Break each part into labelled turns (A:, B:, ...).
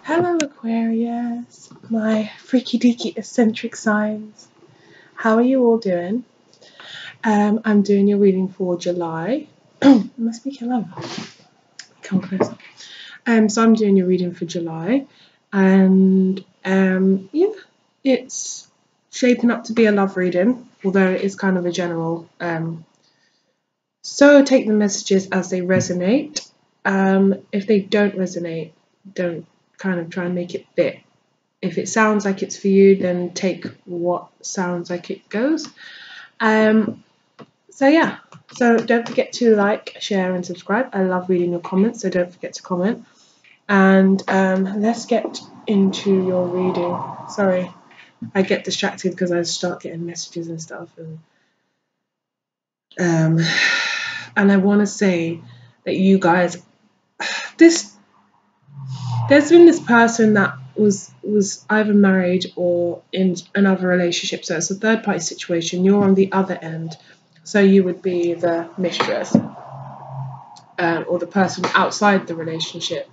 A: Hello Aquarius, my freaky deaky eccentric signs. How are you all doing? I'm doing your reading for July. Am I speaking loud? Come closer. So I'm doing your reading for July, and yeah, it's shaping up to be a love reading, although it is kind of a general. So take the messages as they resonate. If they don't resonate, don't kind of try and make it fit. If it sounds like it's for you, then take what sounds like it goes. So yeah, so don't forget to like, share and subscribe. I love reading your comments, so don't forget to comment. And let's get into your reading. Sorry, I get distracted because I start getting messages and stuff, and I want to say that you guys, there's been this person that was either married or in another relationship, so it's a third party situation. You're on the other end, so you would be the mistress, or the person outside the relationship,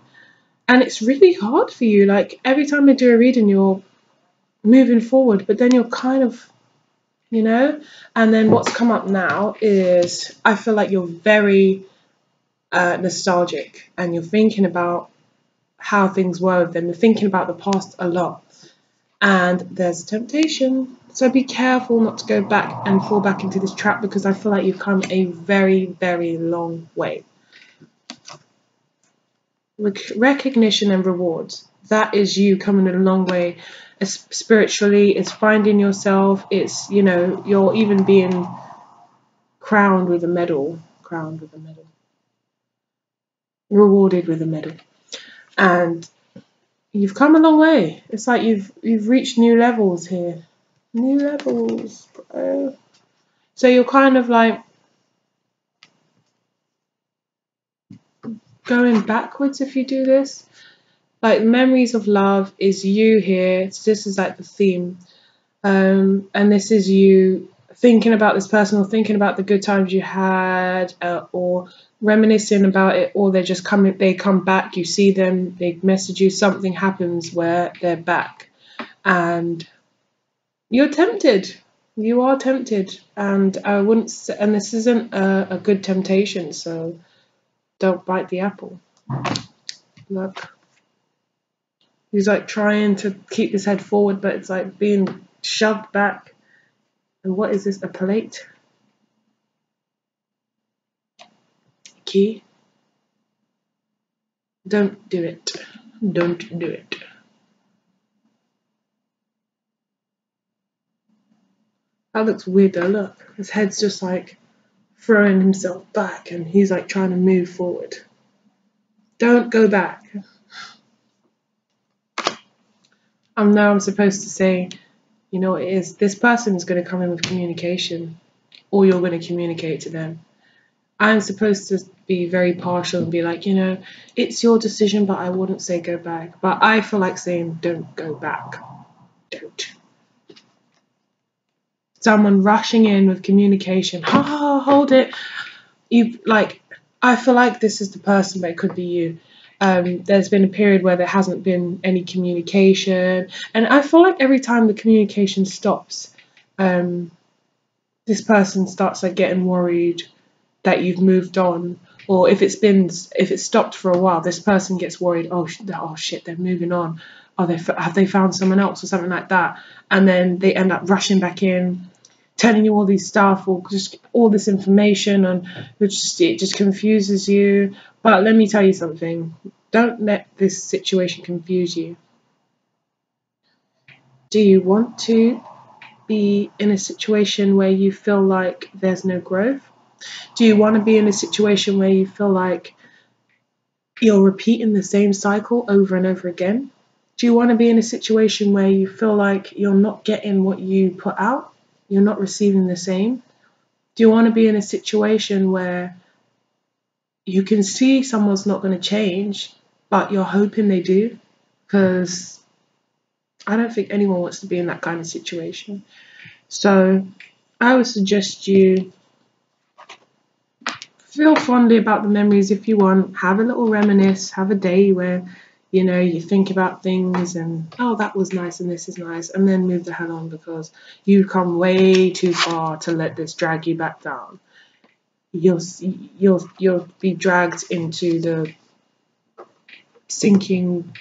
A: and it's really hard for you. Like every time I do a reading, you're moving forward, but then you're kind of, and then what's come up now is I feel like you're very nostalgic, and you're thinking about how things were with them. You're thinking about the past a lot, and there's temptation. So be careful not to go back and fall back into this trap, because I feel like you've come a very, very long way. Recognition and rewards. That is you coming a long way. It's spiritually, it's finding yourself. It's, you're even being crowned with a medal. Rewarded with a medal. And you've come a long way. It's like you've reached new levels here. New levels, bro. So you're kind of like going backwards if you do this. Like memories of love is you here. So this is like the theme. And this is you thinking about this person, or thinking about the good times you had, or reminiscing about it, or they come back, you see them, they message you, something happens where they're back, and you're tempted. You are tempted, and and this isn't a good temptation, so don't bite the apple. Look, he's like trying to keep his head forward, but it's like being shoved back. And what is this? A plate? Key? Don't do it. Don't do it. That looks weird though. Look, his head's just like throwing himself back, and he's like trying to move forward. Don't go back. Now I'm supposed to say, you know what it is? This person is going to come in with communication, or you're going to communicate to them. I'm supposed to be very partial and be like, it's your decision, but I wouldn't say go back. But I feel like saying don't go back. Don't. Someone rushing in with communication. Hold it. I feel like this is the person, but it could be you. There's been a period where there hasn't been any communication, and I feel like every time the communication stops, this person starts like getting worried that you've moved on, or if it's stopped for a while, this person gets worried. Oh shit, they're moving on. Have they found someone else or something like that? And then they end up rushing back in, telling you all these stuff, or just all this information, and it just confuses you. But let me tell you something. Don't let this situation confuse you. Do you want to be in a situation where you feel like there's no growth? Do you want to be in a situation where you feel like you're repeating the same cycle over and over again? Do you want to be in a situation where you feel like you're not getting what you put out? You're not receiving the same? Do you want to be in a situation where you can see someone's not going to change, but you're hoping they do? Because I don't think anyone wants to be in that kind of situation. So I would suggest you feel fondly about the memories if you want. Have a little reminisce. Have a day where You know, you think about things and, oh, that was nice and this is nice, and then move the hell on, because you've come way too far to let this drag you back down. You'll be dragged into the sinking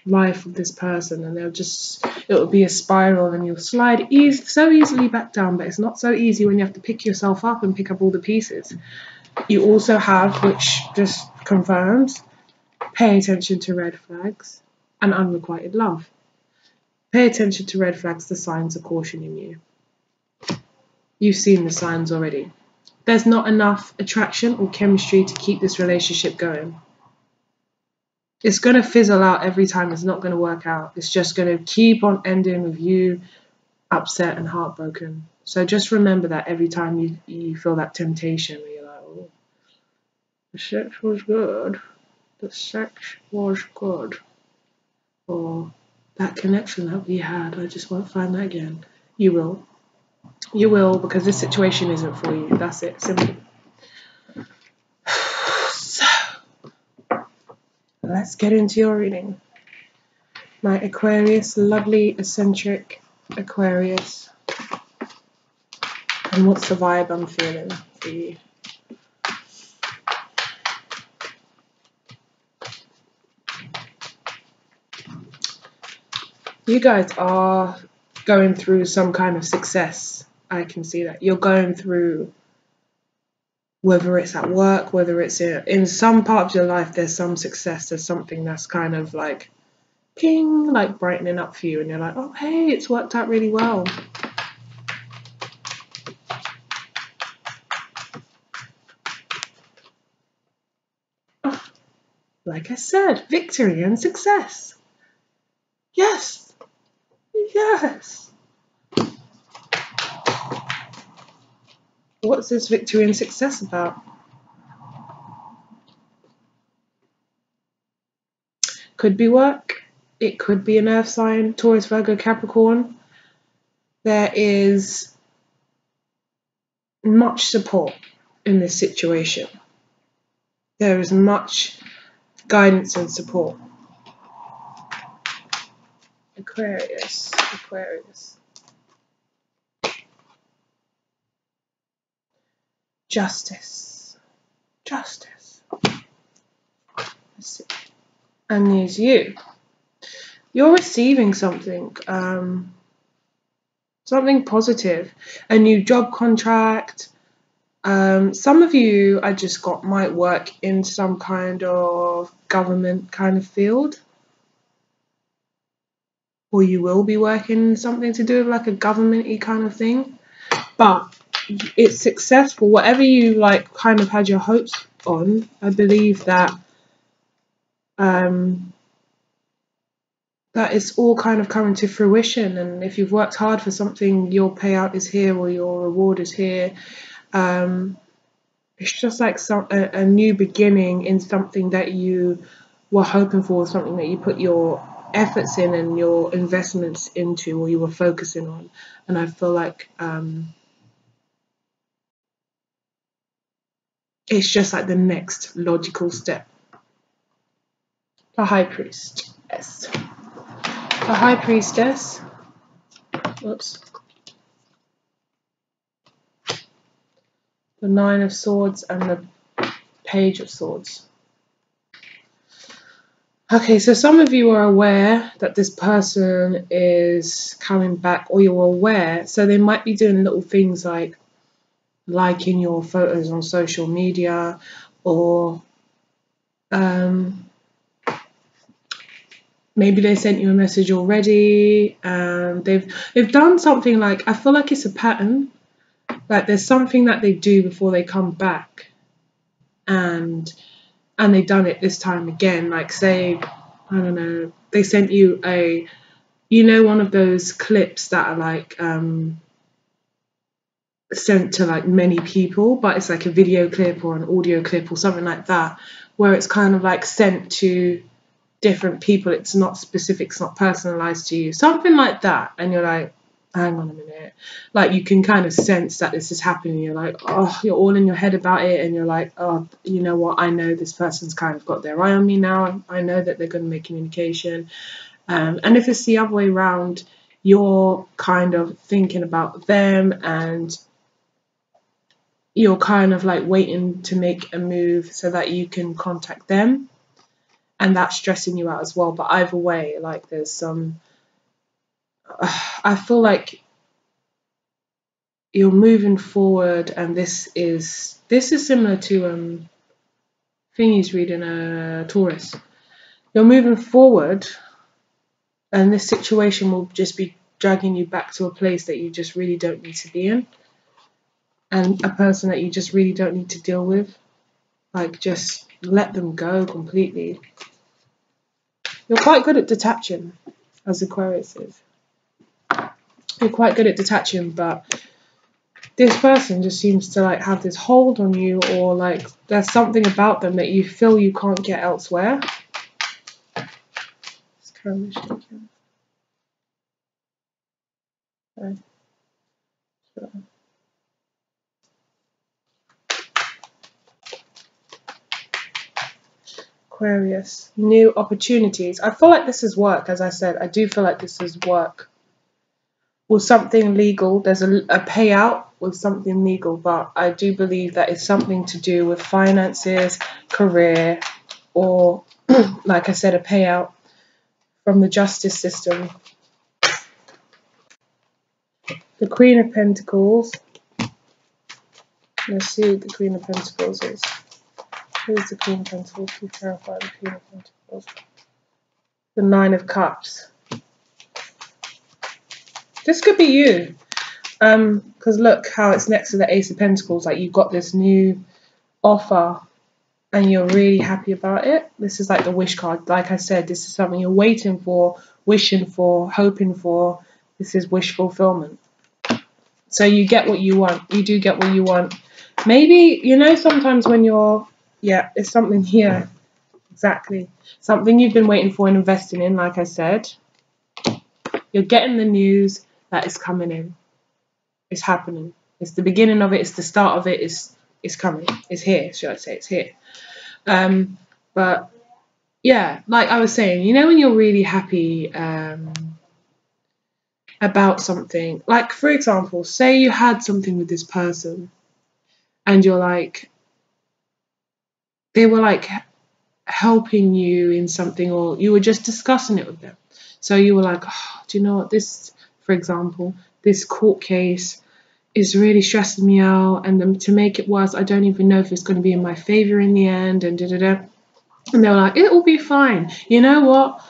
A: life of this person, and it'll be a spiral, and you'll slide so easily back down. But it's not so easy when you have to pick yourself up and pick up all the pieces. You also have, which just confirms, pay attention to red flags and unrequited love. Pay attention to red flags, the signs of caution in you. You've seen the signs already. There's not enough attraction or chemistry to keep this relationship going. It's going to fizzle out every time. It's not going to work out. It's just going to keep on ending with you upset and heartbroken. So just remember that every time you feel that temptation where you're like, oh, the sex was good. The sex was good. Or that connection that we had, I just won't find that again. You will. You will, because this situation isn't for you. That's it. Simple. So, let's get into your reading. My Aquarius, lovely, eccentric Aquarius. And what's the vibe I'm feeling for you? You guys are going through some kind of success. I can see that. You're going through, whether it's at work, whether it's in some part of your life, there's some success. There's something that's kind of like, ping, like brightening up for you. And you're like, oh, hey, it's worked out really well. Oh, like I said, victory and success. Yes. Yes. What's this victory and success about? Could be work. It could be an earth sign, Taurus, Virgo, Capricorn. There is much support in this situation. There is much guidance and support. Aquarius. Justice. And there's you. You're receiving something, something positive, a new job contract. Some of you, I just got, might work in some kind of government kind of field, or you will be working something to do with like a government-y kind of thing. But it's successful. Whatever you like, kind of had your hopes on. I believe that that it's all kind of coming to fruition. And if you've worked hard for something, your payout is here, or your reward is here. It's just like a new beginning in something that you were hoping for, something that you put your efforts in and your investments into, or you were focusing on. And I feel like it's just like the next logical step. The High Priestess. The High Priestess. Oops. The Nine of Swords and the Page of Swords. Okay, so some of you are aware that this person is coming back, or you're aware, so they might be doing little things like liking your photos on social media, or maybe they sent you a message already, and they've done something. Like, I feel like it's a pattern. Like, there's something that they do before they come back, and they've done it this time again. Like, say, I don't know, they sent you one of those clips that are like sent to like many people, but it's like a video clip or an audio clip or something like that, where it's kind of like sent to different people. It's not specific, it's not personalized to you, something like that. And you're like, hang on a minute. Like, you can kind of sense that this is happening. You're like, oh, you're all in your head about it, and you're like, oh, you know what, I know this person's kind of got their eye on me now. I know that they're going to make communication. And if it's the other way around, you're kind of thinking about them, and you're kind of like waiting to make a move so that you can contact them, and that's stressing you out as well. But either way, like, there's some I feel like you're moving forward, and this is similar to thingy's reading a Taurus. You're moving forward, and this situation will just be dragging you back to a place that you just really don't need to be in, and a person that you just really don't need to deal with. Like, just let them go completely. You're quite good at detaching, as Aquarius is. You're quite good at detaching, but this person just seems to like have this hold on you, or like there's something about them that you feel you can't get elsewhere. It's kind of shaking. Okay. So. Aquarius, new opportunities. I feel like this is work, as I said. I do feel like this is work. With something legal, there's a payout with something legal, but I do believe that it's something to do with finances, career, or, like I said, a payout from the justice system. The Queen of Pentacles. Let's see what the Queen of Pentacles is. Who is the Queen of Pentacles? Please clarify the Queen of Pentacles. The Nine of Cups. This could be you. Because look how it's next to the Ace of Pentacles. Like, you've got this new offer and you're really happy about it. This is like the wish card. Like I said, this is something you're waiting for, wishing for, hoping for. This is wish fulfillment. So you get what you want. You do get what you want. Maybe, you know, sometimes when you're, yeah, it's something here. Exactly. Something you've been waiting for and investing in, like I said. You're getting the news that is coming in. It's happening. It's the beginning of it. It's the start of it. It's coming. It's here, should I say. It's here. But, yeah, like I was saying, you know, when you're really happy about something. Like, for example, say you had something with this person and you're like, they were like helping you in something, or you were just discussing it with them. So you were like, oh, do you know what, this, for example, this court case is really stressing me out, and to make it worse, I don't even know if it's going to be in my favor in the end, and da-da-da. And they were like, it will be fine. You know what?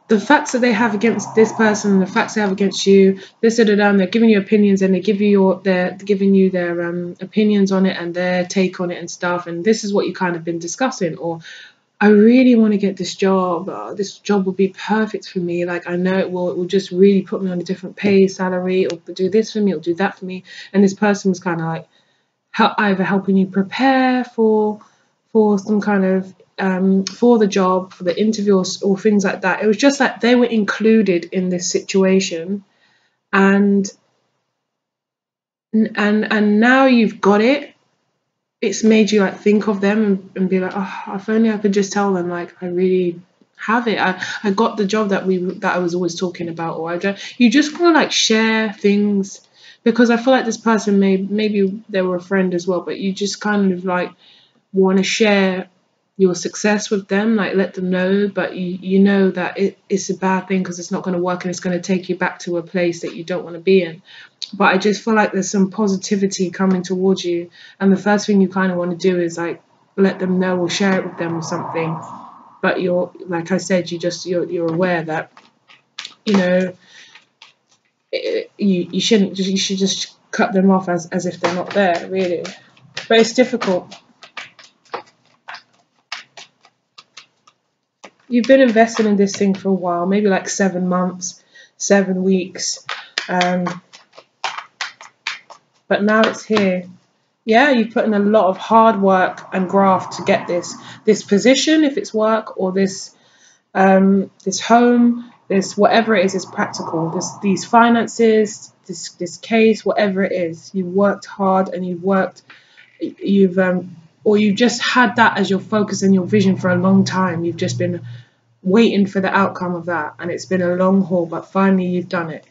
A: The facts that they have against this person, the facts they have against you, this, da-da-da, and they're giving you opinions, and they're giving you their opinions on it and their take on it and stuff, and this is what you kind of been discussing. Or, I really want to get this job. This job will be perfect for me. Like, I know it will just really put me on a different pay, salary. It'll do this for me. It'll do that for me. And this person was kind of like either helping you prepare for some kind of for the job, for the interview, or things like that. It was just like they were included in this situation, and now you've got it. It's made you like think of them and be like, oh, if only I could just tell them, like, I really have it. I got the job that I was always talking about. Or you just want to like share things, because I feel like this person maybe they were a friend as well, but you just kind of like want to share your success with them, like let them know, but you know that it's a bad thing because it's not going to work and it's going to take you back to a place that you don't want to be in. But I just feel like there's some positivity coming towards you, and the first thing you kind of want to do is like let them know or share it with them or something. But you're, like I said, you're aware that, you know, you should just cut them off as if they're not there, really. But it's difficult. You've been investing in this thing for a while, maybe like 7 months, 7 weeks, but now it's here. Yeah, you've put in a lot of hard work and graft to get this position, if it's work, or this home. This, whatever it is practical. These finances, this case, whatever it is, you worked hard and you've just had that as your focus and your vision for a long time. You've just been waiting for the outcome of that, and it's been a long haul, but finally you've done it.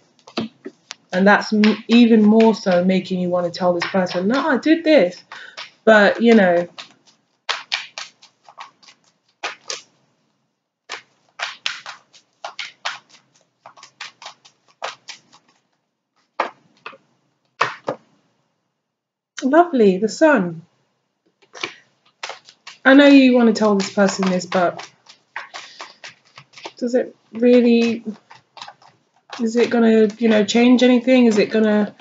A: And that's even more so making you want to tell this person, no, I did this. But, you know, lovely, the sun. I know you want to tell this person this, but does it really, is it going to, you know, change anything? Is it going to,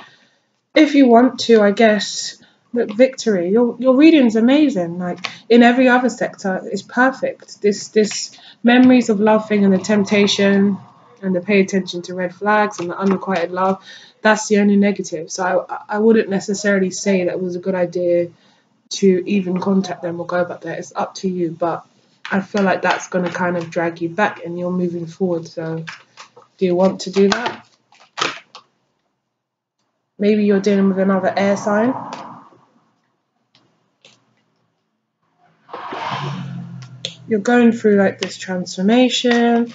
A: if you want to, I guess, look, victory. Your reading's amazing. Like, in every other sector, it's perfect. This memories of love thing and the temptation and the pay attention to red flags and the unrequited love, that's the only negative. So I wouldn't necessarily say that it was a good idea to even contact them or go about that. It's up to you, but I feel like that's going to kind of drag you back and you're moving forward. So do you want to do that? Maybe you're dealing with another air sign. You're going through like this transformation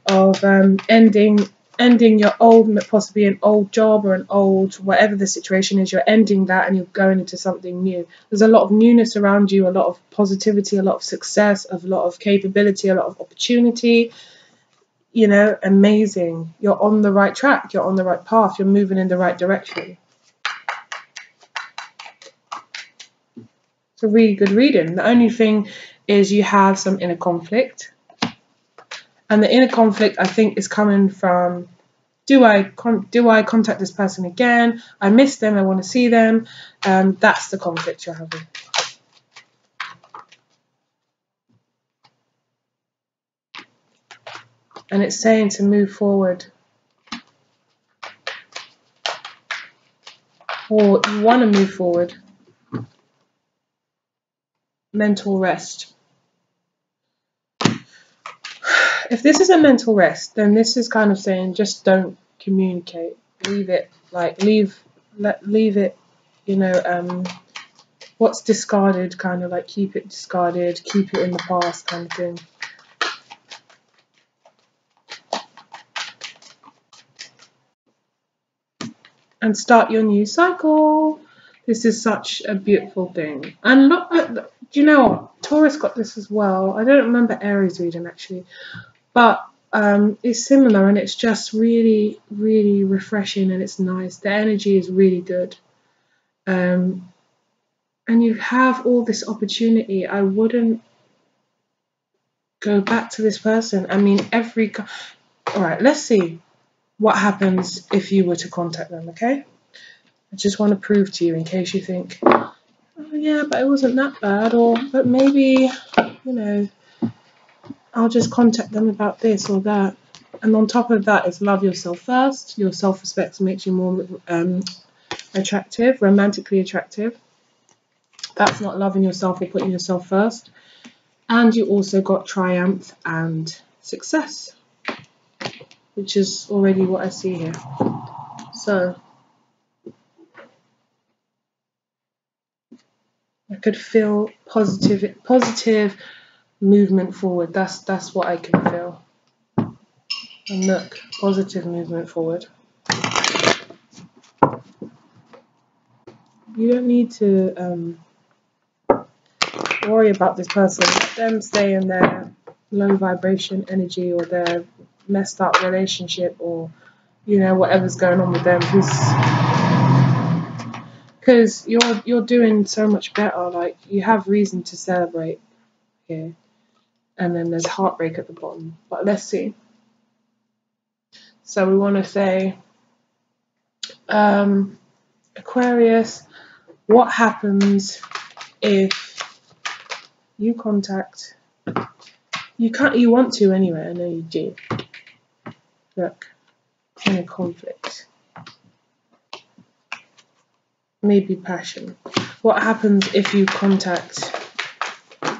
A: of ending your old, possibly an old job or an old, whatever the situation is, you're ending that and you're going into something new. There's a lot of newness around you, a lot of positivity, a lot of success, a lot of capability, a lot of opportunity. You know, amazing. You're on the right track, you're on the right path, you're moving in the right direction. It's a really good reading. The only thing is you have some inner conflict. And the inner conflict, I think, is coming from, do I contact this person again? I miss them, I want to see them. That's the conflict you're having. And it's saying to move forward. Or you want to move forward. Mental rest. If this is a mental rest, then this is kind of saying just don't communicate. Leave it, like leave it, you know, what's discarded, kind of like keep it discarded, keep it in the past kind of thing. And start your new cycle. This is such a beautiful thing. And look, do you know what? Taurus got this as well. I don't remember Aries reading actually. But it's similar, and it's just really, really refreshing, and it's nice. The energy is really good. And you have all this opportunity. I wouldn't go back to this person. I mean, all right, let's see what happens if you were to contact them, okay? I just want to prove to you in case you think, oh, yeah, but it wasn't that bad, or but maybe, you know, I'll just contact them about this or that. And on top of that is love yourself first. Your self-respect makes you more attractive, romantically attractive. That's not loving yourself or putting yourself first. And you also got triumph and success, which is already what I see here. So I could feel positive movement forward. That's what I can feel. And look, positive movement forward. You don't need to worry about this person. Let them stay in their low vibration energy or their messed up relationship, or you know, whatever's going on with them, because you're doing so much better. Like, you have reason to celebrate here. And then there's heartbreak at the bottom. But let's see. So we want to say, Aquarius, what happens if you contact, you want to anyway, I know you do. Look, in a conflict. Maybe passion. What happens if you contact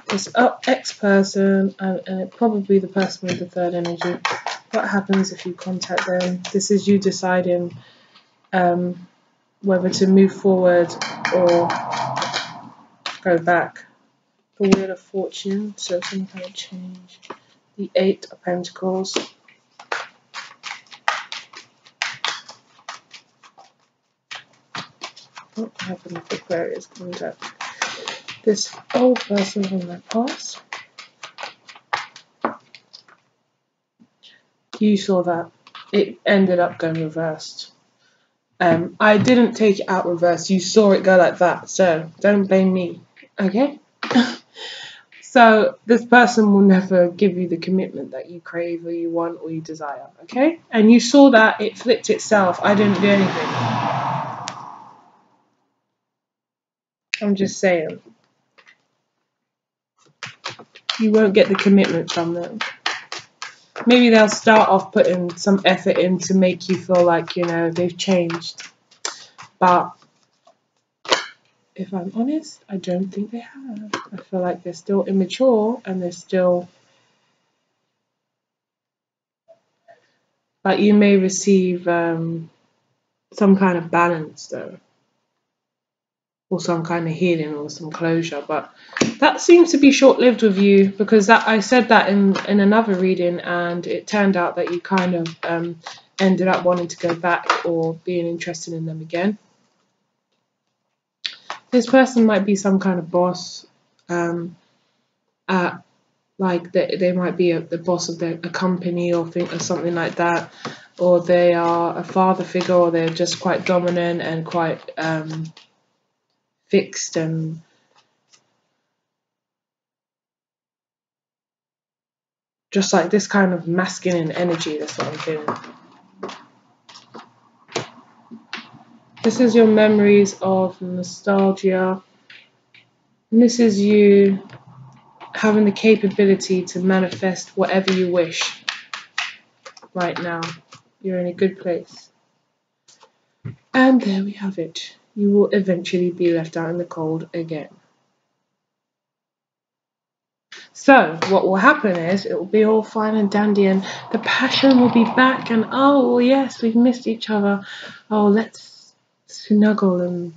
A: this ex-person, and probably the person with the third energy, What happens if you contact them? This is you deciding whether to move forward or go back. The Wheel of Fortune, so some kind of change. The Eight of Pentacles. What happened if Aquarius contact this old person from their past? You saw that. It ended up going reversed. I didn't take it out reverse. You saw it go like that. So don't blame me. Okay? So this person will never give you the commitment that you crave or you want or you desire. Okay? And you saw that it flipped itself. I didn't do anything. I'm just saying. You won't get the commitment from them. Maybe they'll start off putting some effort in to make you feel like, you know, they've changed. But if I'm honest, I don't think they have. I feel like they're still immature and they're still... Like you may receive some kind of balance though. Or some kind of healing or some closure. But that seems to be short-lived with you, because that I said that in another reading, and it turned out that you kind of ended up wanting to go back or being interested in them again. This person might be some kind of boss, like they might be the boss of a company or something like that, or they are a father figure, or they're just quite dominant and quite fixed and just like this kind of masculine energy. That's what I'm feeling. This is your memories of nostalgia. And this is you having the capability to manifest whatever you wish right now. You're in a good place. And there we have it. You will eventually be left out in the cold again. So what will happen is it will be all fine and dandy and the passion will be back, and oh yes, we've missed each other. Oh, let's snuggle and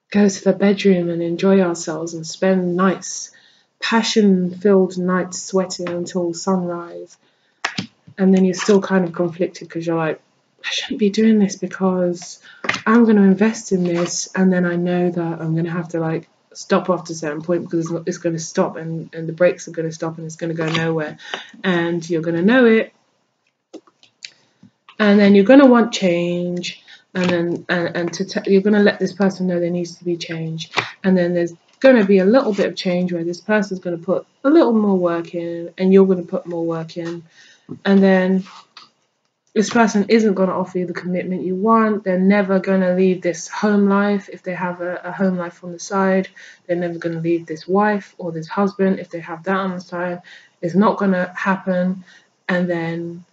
A: go to the bedroom and enjoy ourselves and spend nice passion-filled nights sweating until sunrise. And then you're still kind of conflicted because you're like, I shouldn't be doing this because I'm going to invest in this, and then I know that I'm going to have to like stop after a certain point because it's going to stop, and the brakes are going to stop and it's going to go nowhere, and you're going to know it, and then you're going to want change, and then you're going to let this person know there needs to be change, and then there's going to be a little bit of change where this person's going to put a little more work in and you're going to put more work in, and then this person isn't going to offer you the commitment you want. They're never going to leave this home life if they have a home life on the side. They're never going to leave this wife or this husband if they have that on the side. It's not going to happen. And then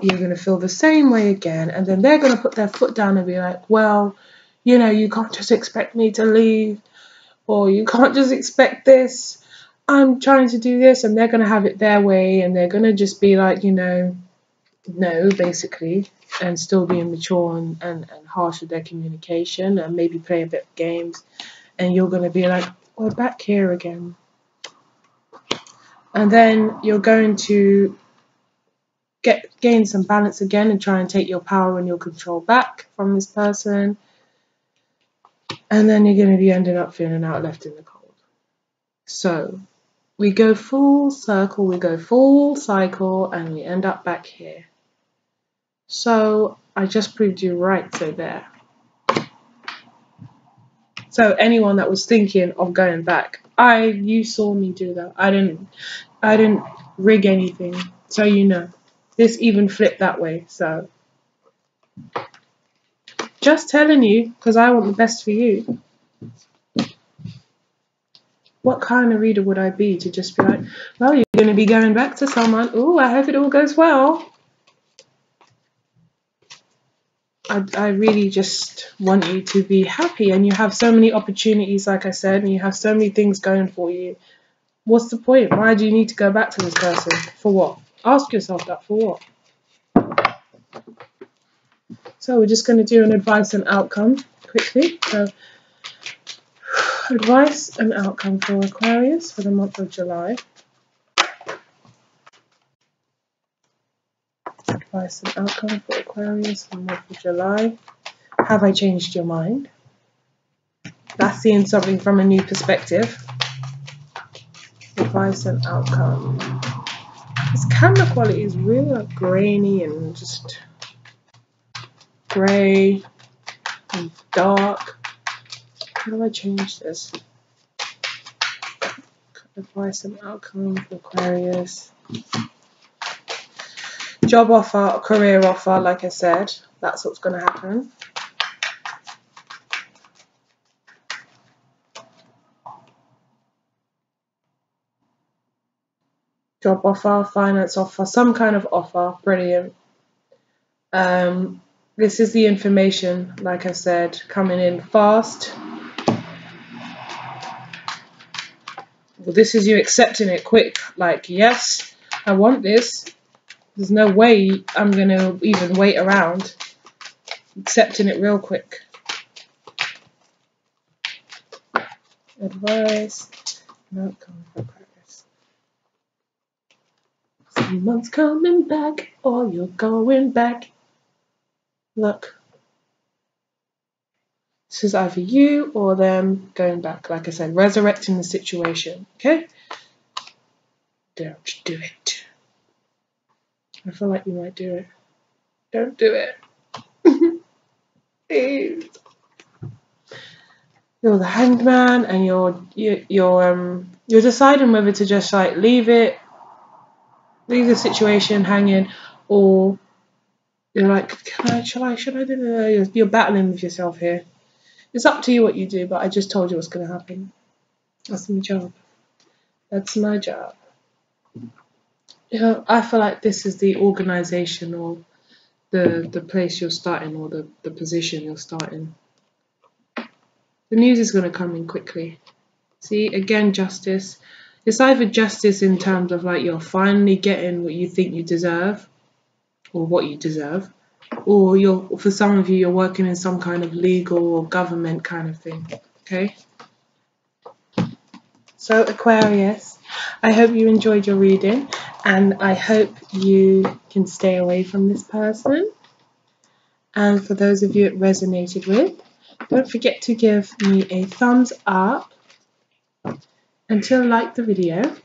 A: you're going to feel the same way again. And then they're going to put their foot down and be like, well, you know, you can't just expect me to leave, or you can't just expect this. I'm trying to do this, and they're going to have it their way, and they're going to just be like, you know, no, basically, and still be immature and harsh with their communication, and maybe play a bit of games, and you're going to be like, we're back here again. And then you're going to gain some balance again and try and take your power and your control back from this person, and then you're going to be ended up feeling out left in the cold. So we go full circle, we go full cycle, and we end up back here. So I just proved you right, so there. So anyone that was thinking of going back, you saw me do that. I didn't rig anything, so you know. This even flipped that way, so just telling you, because I want the best for you. What kind of reader would I be to just be like, well, you're going to be going back to someone. Oh, I hope it all goes well. I really just want you to be happy, and you have so many opportunities, like I said, and you have so many things going for you. What's the point? Why do you need to go back to this person? For what? Ask yourself that for what? So we're just going to do an advice and outcome quickly. So advice and outcome for Aquarius for the month of July. Advice and outcome for Aquarius for the month of July. Have I changed your mind? That's seeing something from a new perspective. Advice and outcome. This camera quality is really like grainy and just grey and dark. How do I change this? Advice and outcome for Aquarius. Job offer, career offer, like I said, that's what's going to happen. Job offer, finance offer, some kind of offer, brilliant. This is the information, like I said, coming in fast. Well, this is you accepting it quick, like, yes, I want this. There's no way I'm going to even wait around. Accepting it real quick. Advice. Outcome for Aquarius. Someone's coming back or you're going back. Look. This is either you or them going back. Like I said, resurrecting the situation. Okay? Don't do it. I feel like you might do it. Don't do it. Please. You're the Hanged Man, and you're deciding whether to just like leave the situation hanging, or you're like, should I do it? You're battling with yourself here. It's up to you what you do, but I just told you what's going to happen. That's my job. That's my job. I feel like this is the organization or the place you're starting, or the position you're starting. The news is going to come in quickly. See, again, justice. It's either justice in terms of like you're finally getting what you think you deserve, or what you deserve, or for some of you, you're working in some kind of legal or government kind of thing. Okay? So Aquarius, I hope you enjoyed your reading, and I hope you can stay away from this person. And for those of you it resonated with, don't forget to give me a thumbs up and to like the video.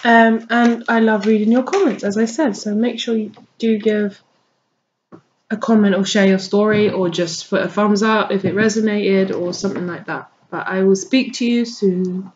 A: And I love reading your comments, as I said, so make sure you do give a comment or share your story, or just put a thumbs up if it resonated or something like that. But I will speak to you soon.